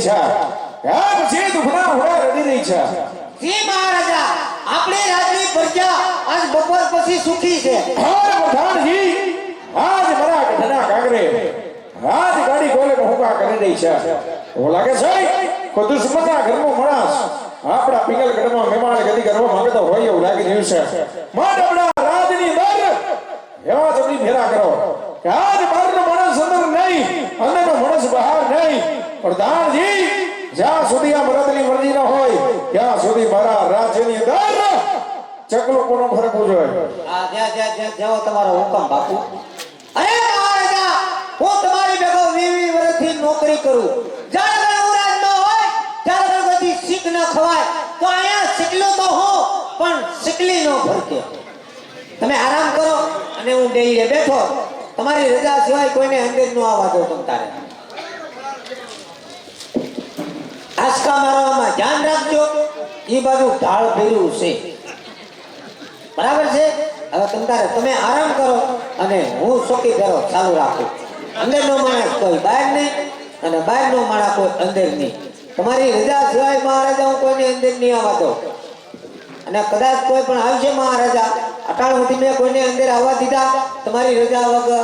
છે આ પછી દુખના હોડા રડી રહી છે જી મહારાજા આપણી રાજની પ્રજા આજ બપોર પછી સુખી છે હાર પઠાણજી આજ મારા ગઢના કાગરે આજ ગાડી કોલે હોકા કરી રહી છે એવું લાગે છે કોઈ દુશ્મનના ઘરનો માણસ આપણા પિંગલગઢમાં મહેમાન ગતિ કરવા માંગતો હોય એવું લાગી રહ્યું છે માડબડા રાજની દર એવા જબરી ફેરા કરો કે આજ બહારનો માણસ અંદર નહીં અંદરનો માણસ બહાર નહીં પ્રધાનજી જ્યાં સુધી આ મરદની મરજી ન હોય ત્યાં સુધી મારા રાજ્યની અંદર ચકલો કોનો ફરકવું જોઈએ આ જાઓ તમારો હુકમ બાપુ અરે મહારાજા હું તમારી ભેગો 20 વર્ષથી નોકરી કરું જ્યારે ઉરાજ ન હોય ત્યારે બધી શીખ ન ખવાય તો અહીંયા શીખલો તો હો પણ શીખલી ન ફરકે તમે આરામ કરો અને હું ડેઈએ બેઠો તમારી રજા સિવાય કોઈને અંદર ન આવવા દો તમ તારે આસકા મારવામાં ધ્યાન રાખજો એ બાજુ ઢાળ ફેર્યું છે બરાબર છે હવે તમે આરામ કરો અને હું સોકી ફેરો ચાલુ રાખું અંદરનો માણસ કોઈ બહાર નહીં અને બહારનો માણસ કોઈ અંદર નહીં તમારી રજા સિવાય મહારાજા હું કોઈને અંદર નહીં આવવા દઉં અને કદાચ કોઈ પણ આવશે મહારાજા અટાણ સુધી મેં કોઈને અંદર આવવા દીધા તમારી રજા વગર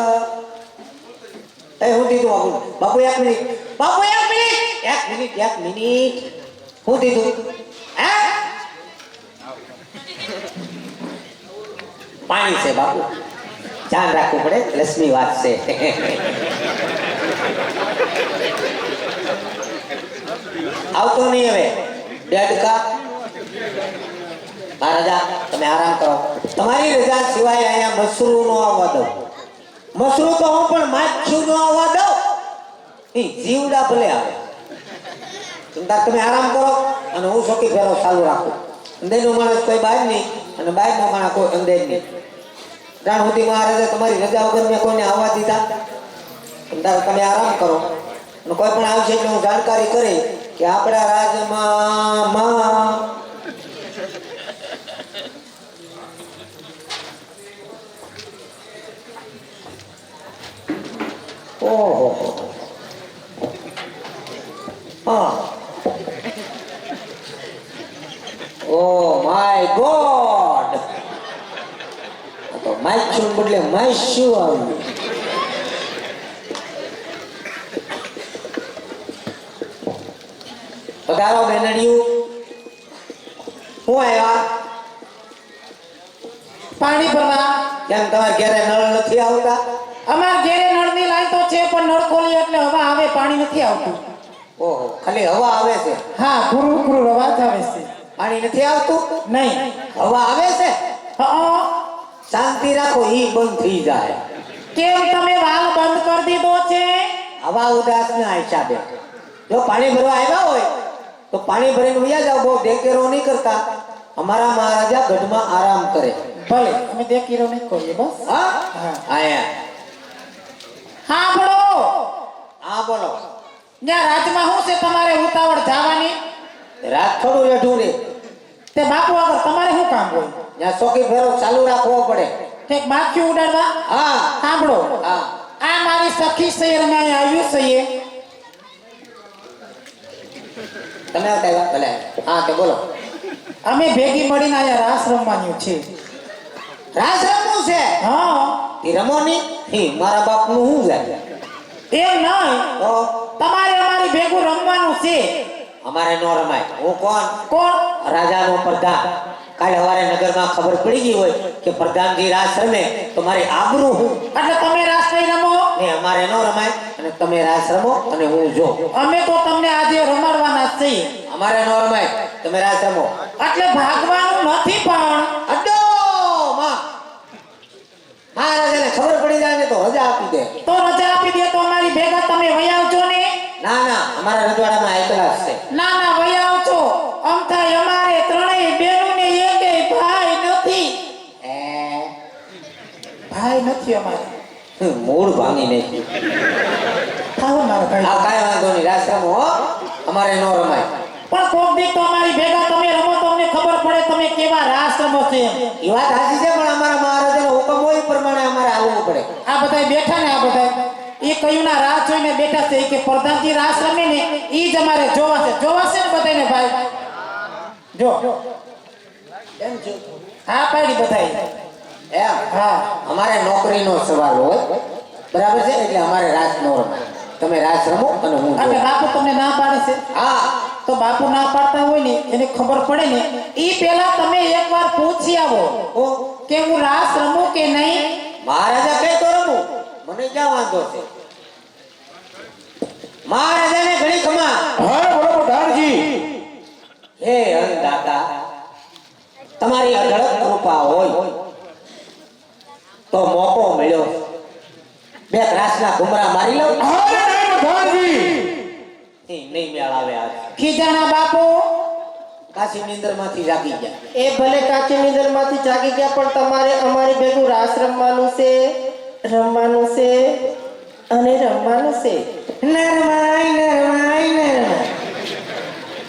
હું દીધું બાપુ એક મિનિટ હું દીધું પાણી છે બાપુ ધ્યાન રાખવું પડે લક્ષ્મી વાત છે આવતો નહીં હવે બેડકા મહારાજા તમે આરામ કરો તમારી રજા સિવાય અહીંયા મસરૂ નો આવવા દો મસરૂ તો હું પણ માછું નો આવવા દઉં એ જીવડા ભલે આવે તમે આરામ કરો અને હું સોકી ફેરો ચાલુ રાખું અંદરનો માણસ કોઈ બહાર નહીં અને બહારનો માણસ કોઈ અંદર નહીં જાણ સુધી મહારાજે તમારી રજા વગર મેં કોઈને આવવા દીધા તમે આરામ કરો અને કોઈ પણ આવશે એટલે હું જાણકારી કરી કે આપણા રાજમાં ઓહો હા Oh my God! તો માયશું બદલે માયશું આવ્યું પધારો બેનડિયું હું આવ્યા પાણી ભરવા કેમ તમારે ઘરે નળ નથી આવતા અમાર ઘરે નળની લાઈન તો છે પણ નળ ખોલી એટલે હવા આવે પાણી નથી આવતું ઓહો ખાલી હવા આવે છે હા ગુરુ ગુરુ અવાજ આવે છે પાણી નથી આવતું નહીં હવા આવે છે હા શાંતિ રાખો ઈ બંધ થઈ જાય કેમ તમે વાલ બંધ કરી દીધો છે હવા ઉદાસના હિસાબે જો પાણી ભરવા આવ્યા હોય તો પાણી ભરીને ઉયા જાવ બહુ દેકેરો નહીં કરતા અમારા મહારાજા ગઢમાં આરામ કરે ભલે અમે દેકીરો નહીં કરીએ બસ હા હા આયા હા બોલો હા બોલો ત્યાં રાજમાં શું છે તમારે ઉતાવળ જવાની રાત થોડું રેઠું રે તે બાપુ આગળ તમારે શું કામ હોય ત્યાં ચોકી ફેરો ચાલુ રાખવો પડે ઠીક માખી ઉડાડવા હા સાંભળો હા આ મારી સખી શહેરમાં આવ્યું છે તમે આવતા ભલે હા તે બોલો અમે ભેગી મળીને અહીંયા રાસ રમવાનું છે રાસ રમવું છે હા એ રમો નહીં મારા બાપનું શું જાય એમ નહીં તો તમારે અમારી ભેગું રમવાનું છે અમારે નો રમાય હું કોણ કોણ રાજાનો પ્રધાન કાલે સવારે નગરમાં ખબર પડી ગઈ હોય કે પ્રધાનજી રાસ રમે તો મારી આબરૂ હું એટલે તમે રાસ નહીં રમો ને અમારે નો રમાય અને તમે રાસ રમો અને હું જો અમે તો તમને આજે રમાડવાના જ છીએ અમારે નો રમાય તમે રાસ રમો એટલે ભાગવાનું નથી પણ અડો માં મહારાજાને ખબર પડી જાય ને તો રજા આપી દે તો રજા આપી દે તો અમારી ભેગા તમે વહી આવજો ને ના ના અમારા રજવાડામાં એકલા છે ના ના વહી આવજો આમ થાય અમારે ત્રણેય બેનો ને એકે ભાઈ નથી ભાઈ નથી અમારે મૂળ ભાંગી નાખ્યું થાવ મારા ભાઈ આ કાંઈ વાંધો નહીં રાસ રમો હો અમારે નો રમાય પણ કોક દીક તો અમારી ભેગા તમે રમો તો અમને ખબર પડે તમે કેવા રાસ રમો છો એમ એ વાત સાચી છે પણ અમારા મહારાજાનો હુકમ હોય એ પ્રમાણે અમારે આવવું પડે આ બધાય બેઠા ને આ બધાય એ કયું ના રાહ જોઈને બેઠા છે કે પ્રધાનજી રાસ રમે ને ઈ જ અમારે જોવાશે ને બધાને ભાઈ જો કેમ છો હા પાડી બધાય એમ હા અમારે નોકરીનો સવાલ હોય બરાબર છે એટલે અમારે રાસ નો રમાય તમે રાસ રમો અને હું એટલે જોઉં. બાપુ તમને ના પાડે છે હા તો બાપુ ના પાડતા હોય ને એને ખબર પડે ને ઈ પહેલા તમે એકવાર પૂછી આવો કે હું રાસ રમું કે નહીં મહારાજા કઈ તો રમું મને ક્યાં વાંધો છે મહારાજાને ઘણી ખમા હા બોલો પ્રધાનજી હે અન્નદાતા તમારી અઢળક કૃપા હોય તો મોકો મળ્યો બે ત્રાસના ઘુમરા મારી લઉં હા નહીં પ્રધાનજી એ નહીં મેળ આવે આજ ખીજાના બાપુ કાશી નીંદરમાંથી જાગી ગયા એ ભલે કાચી નીંદરમાંથી જાગી ગયા પણ તમારે અમારી ભેગું રાસ રમવાનું છે અને રમવાનું છે. નરમાઈ નરમાઈ નરમાઈ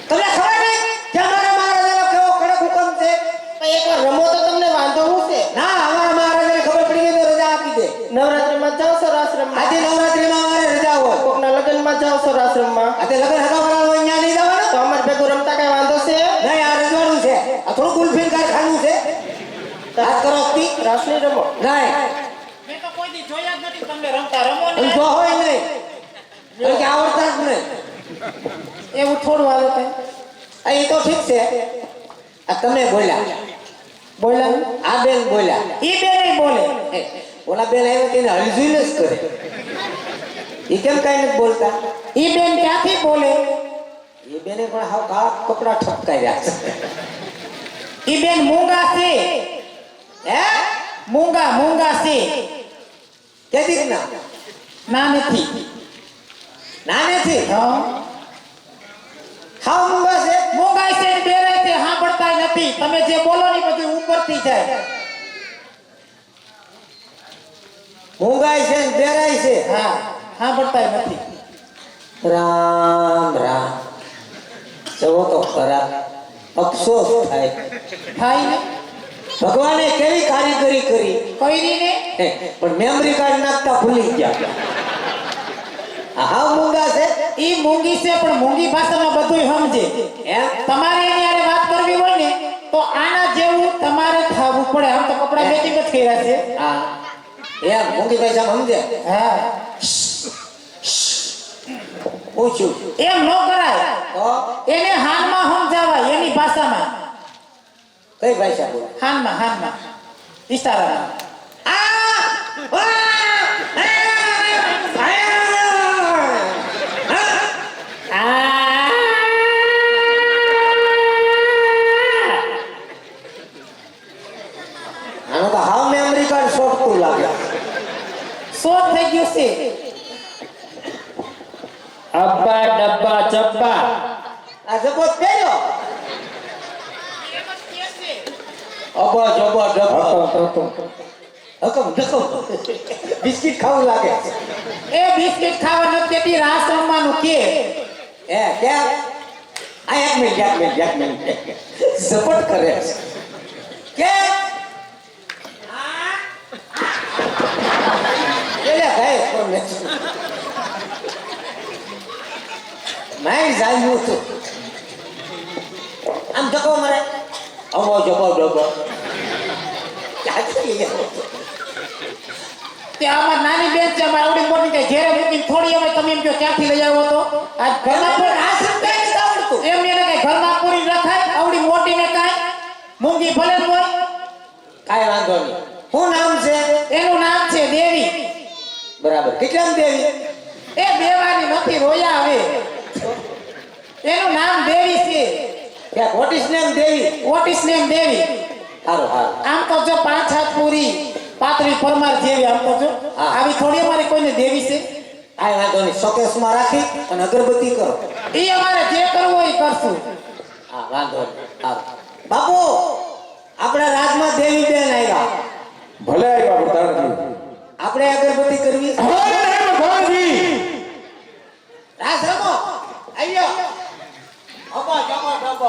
તમને ખબર નહીં કે અમારા મહારાજાનો કેવો કડક હુકમ છે પણ એકવાર રમો તો તમને વાંધો શું છે? ના અમારા મહારાજાને ખબર પડી ગઈ તો રજા આપી દે નવરાત્રીમાં જાઓ છો રાસ રમવા, આજે નવરાત્રીમાં અમારે રજા હોય કોકના લગ્નમાં જાઓ છો રાસ રમવા, આજે લગ્ન હગાવાળા હોય ત્યાં નહીં જવાનું તો અમારે ભેગું રમતા કઈ વાંધો છે? નહીં આ રજવાડું છે આ થોડું ગુલફીન કારખાનું છે વાત કરો તી રાસ નહીં રમો. નહીં મેં તો કોઈ દી જોયા જ નથી તમને રમતા રમો ને એમ જો હોય નહીં કારણ કે આવડતા જ નહીં એવું થોડું આવે કઈ આ એ તો ઠીક છે આ તમે બોલ્યા બોલ્યા આ બેન બોલ્યા ઈ બે નહીં બોલે હે, ઓલા બેન આવ્યા તેને હલઝુલ જ કરે એ કેમ કઈ નથી બોલતા ઈ બેન ક્યાંથી બોલે એ બેને પણ હાવ કાળા કપડા ઠપકાર્યા છે ઈ બેન મૂંગા છે હે મૂંગા છે કેદી ના ના નથી નાનેથી હા હાવ મૂંગા છે મૂંગા છે ને બેરાય છે સાંભળતા નથી તમે જે બોલો ને બધું ઉપરથી જાય મૂંગાય છે ને બેરાય છે હા સાંભળતા નથી રામ રામ જવો તો ખરા અફસોસ થાય થાય ને ભગવાને કેવી કારીગરી કરી કઈરી ને હે, પણ મેમરી કાર્ડ નાખતા ભૂલી ગયા આ હાવ મૂંગા છે ઈ મૂંગી છે પણ મૂંગી ભાષામાં બધુંય સમજે એમ તમારે એની હારે વાત કરવી હોય ને તો આના જેવું તમારે થવું પડે આમ તો કપડા મેચિંગ જ કર્યા છે હા એમ મૂંગી પૈસા સમજે હા પૂછ્યું એમ ન કરાય તો એને હાનમાં સમજાવાય એની ભાષામાં કઈ ભાષા બોલે હાનમાં ઈશારામાં આનું તો હાવ મેમરી કાર્ડ શોધતું લાગે શોધ થઈ ગયું છે અબ્બા ડબ્બા ચબ્બા આ જબો પહેર્યો અબો જબો ડબો હકમ ઢકમ બિસ્કિટ ખાવું લાગે એ બિસ્કિટ ખાવા નથી કેતી રાસ રમવાનું કે એ કેમ આ એક મિનિટ સપોર્ટ કરે છે કે એલે ભાઈ કોને મેં જાણ્યું હતું આમ ધક્કો મારે અમો જબો ડબો ક્યાંથી લઈ આવ્યો? તે આમાં નાની બેન છે અમારે આવડી મોટી કઈ ઘેરે મૂકીને થોડી અમે તમે એમ કહો ક્યાંથી લઈ આવો તો આજ ઘરમાં પણ આ શબ્દ નથી આવડતું. એમ એને કઈ ઘરમાં પૂરી રખાય આવડી મોટી ને કાંઈ મૂંગી ભલે જ હોય કાંઈ વાંધો નહીં શું નામ છે એનું નામ છે દેવી બરાબર કેટલામ દેવી એ દેવાની નથી રોયા હવે એનું નામ દેવી છે ત્યાં what is name Devi what is name Devi સારું સારું આમ તો જો 5 હાથ પૂરી પાતળી પરમાર જેવી આમ તો જો હા. આવી થોડી અમારે કોઈને દેવી છે કાંઈ વાંધો નહીં શોકેસમાં રાખી અને અગરબત્તી કરો એ અમારે જે કરવું હોય એ કરશું હા વાંધો નહીં સારું બાપુ આપણા રાજમાં દેવી બેન આવ્યા ભલે આવ્યા પ્રધાનજી આપણે અગરબત્તી કરવી હા નહીં પ્રધાનજી રાસ રમો આવ્યો અબો જબો ડબો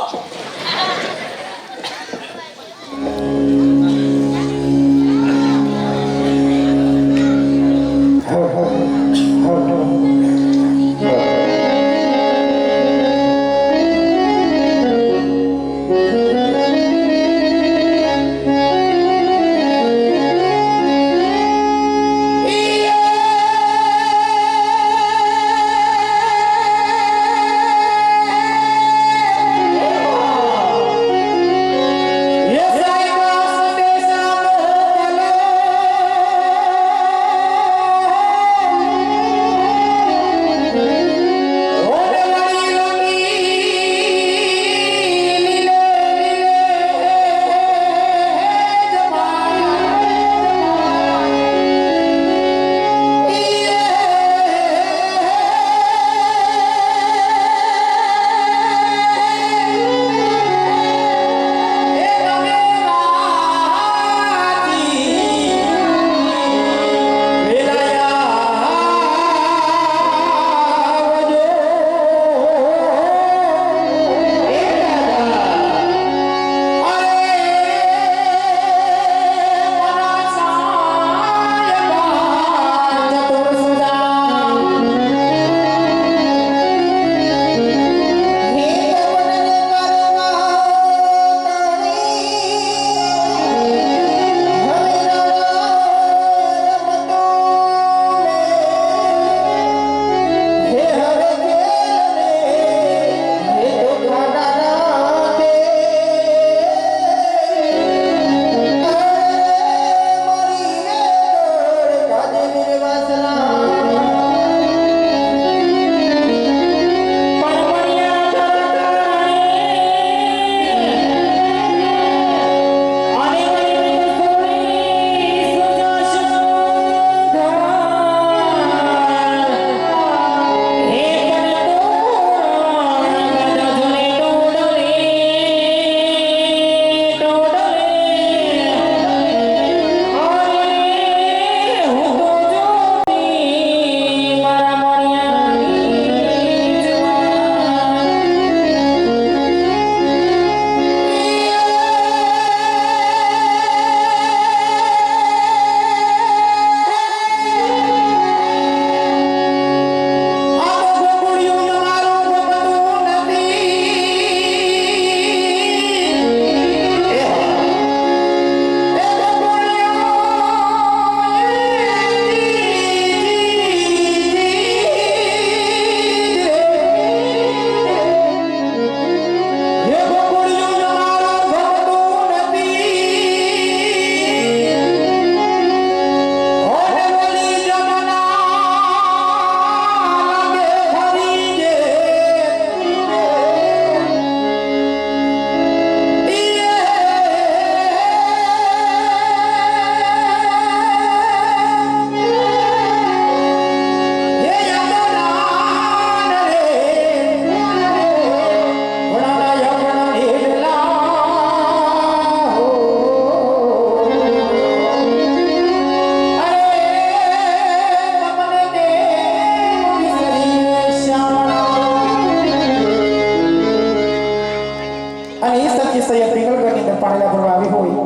સરખી સૈયદ પિંગલગઢની અંદર પાણીલા ભરવા આવી હોય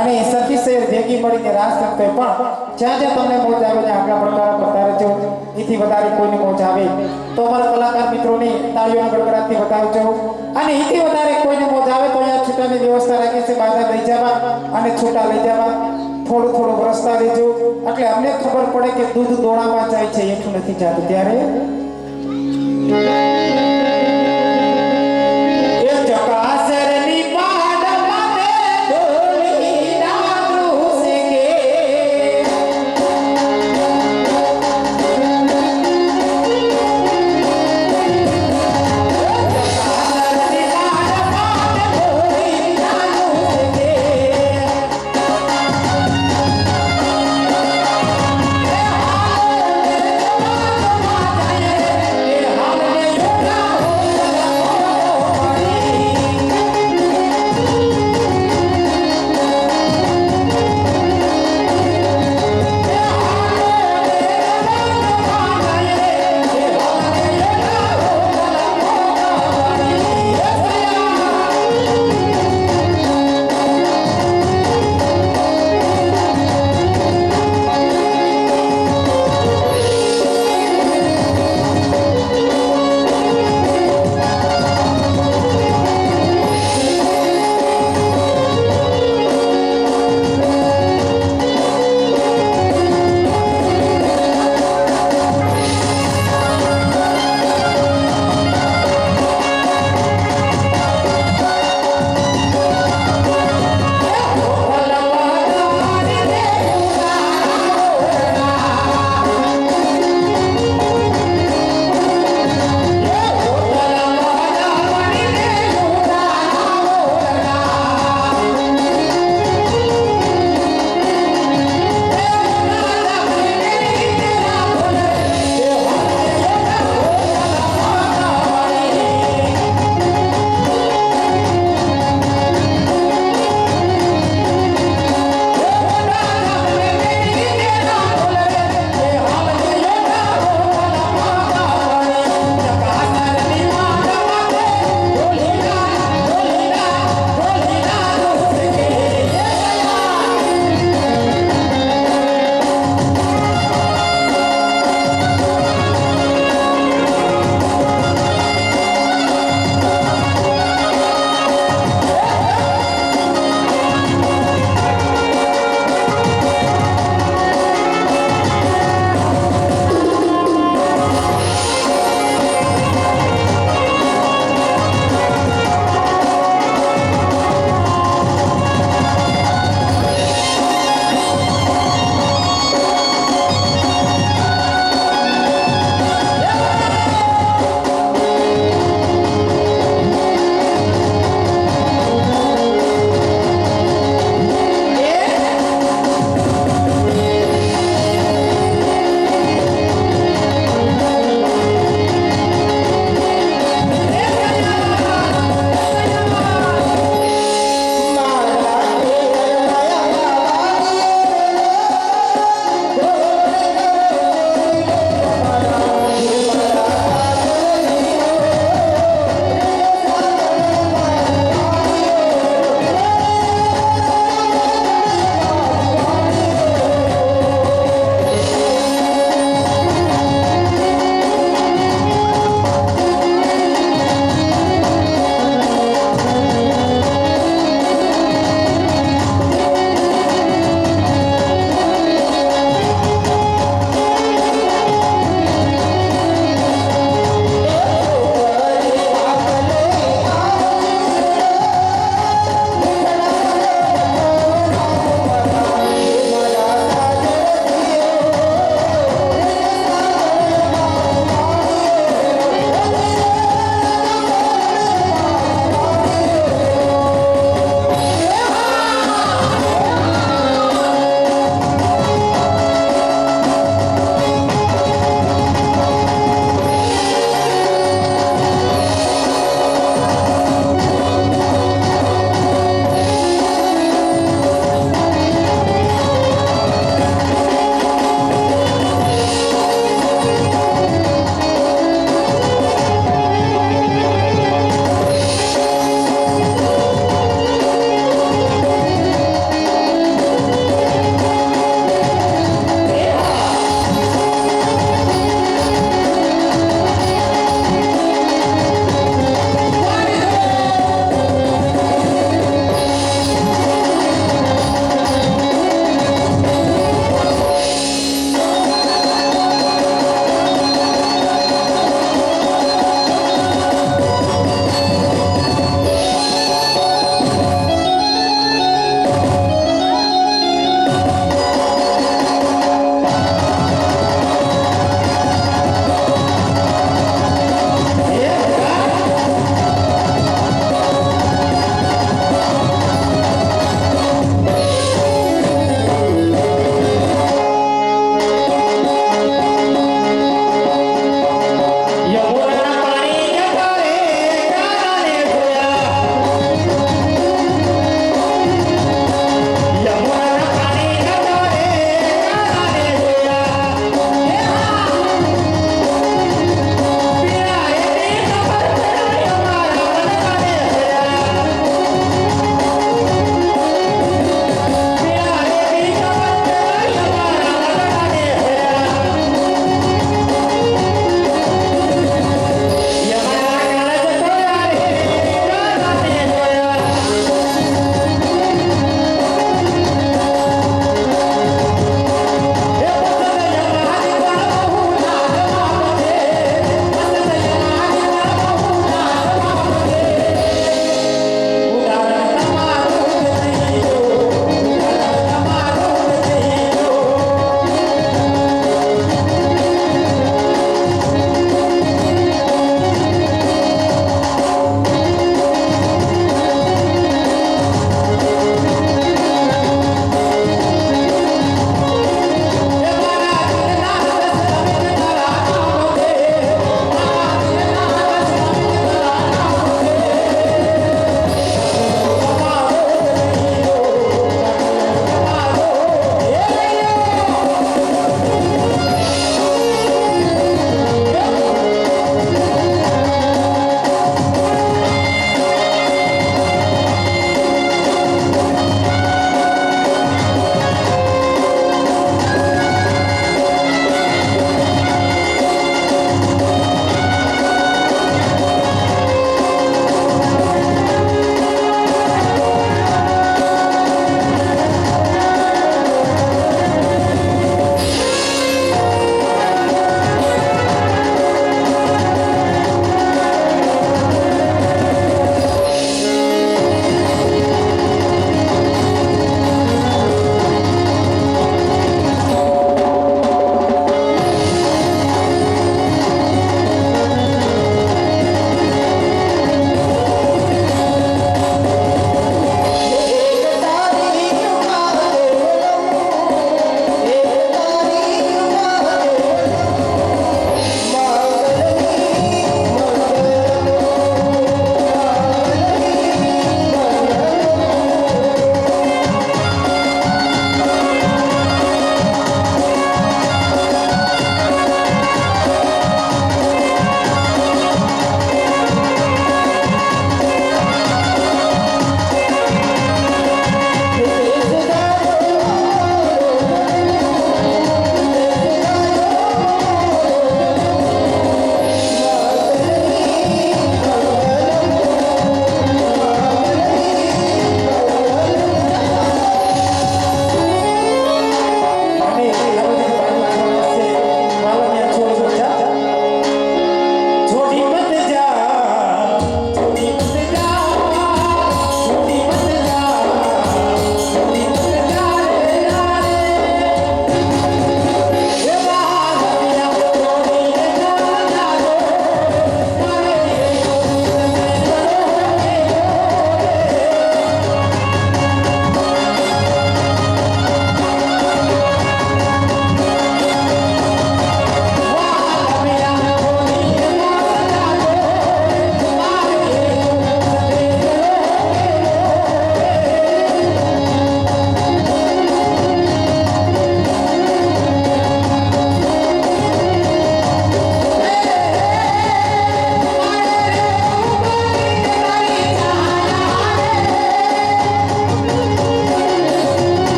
અને એ સરખી સૈયદ ભેગી મળીને રાસ રમતો હોય પણ જ્યાં જ્યાં તમને મોજ આવે ત્યાં આગલા પડકારા પડતા રહેજો. એથી વધારે કોઈને મોજ આવે તો અમારા કલાકાર મિત્રોની તાળીઓના ગડગડાટથી વધાવજો અને એથી વધારે કોઈને મોજ આવે તો અહીંયા છૂટાની વ્યવસ્થા રાખી છે. બાધા લઈ જવા અને છૂટા લઈ જવા થોડું થોડું વરસતા રહેજો એટલે અમને ખબર પડે કે દૂધ દોણામાં જાય છે એટલું નથી જાતું. ત્યારે એ ચકાસરની પાડમાં તે ઢોલી નાદરું શીખે. ચકાસરની પાડમાં તે ઢોલી નાદરું શીખે. એ હાલ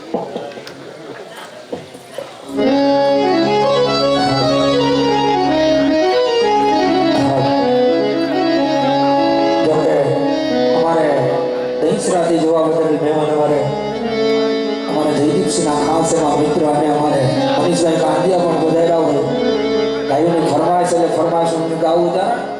જોકે અમારે દહીસરાથી જોવા બદલ મહેમાન અમારે જયદીપસિંહના ખાસ એવા મિત્ર અને અમારે મનીષભાઈ કાંદિયા પણ વધાર્યા હોય ગાયોની ફરમાઈશ એટલે ફરમાઈશ ગાવું હતા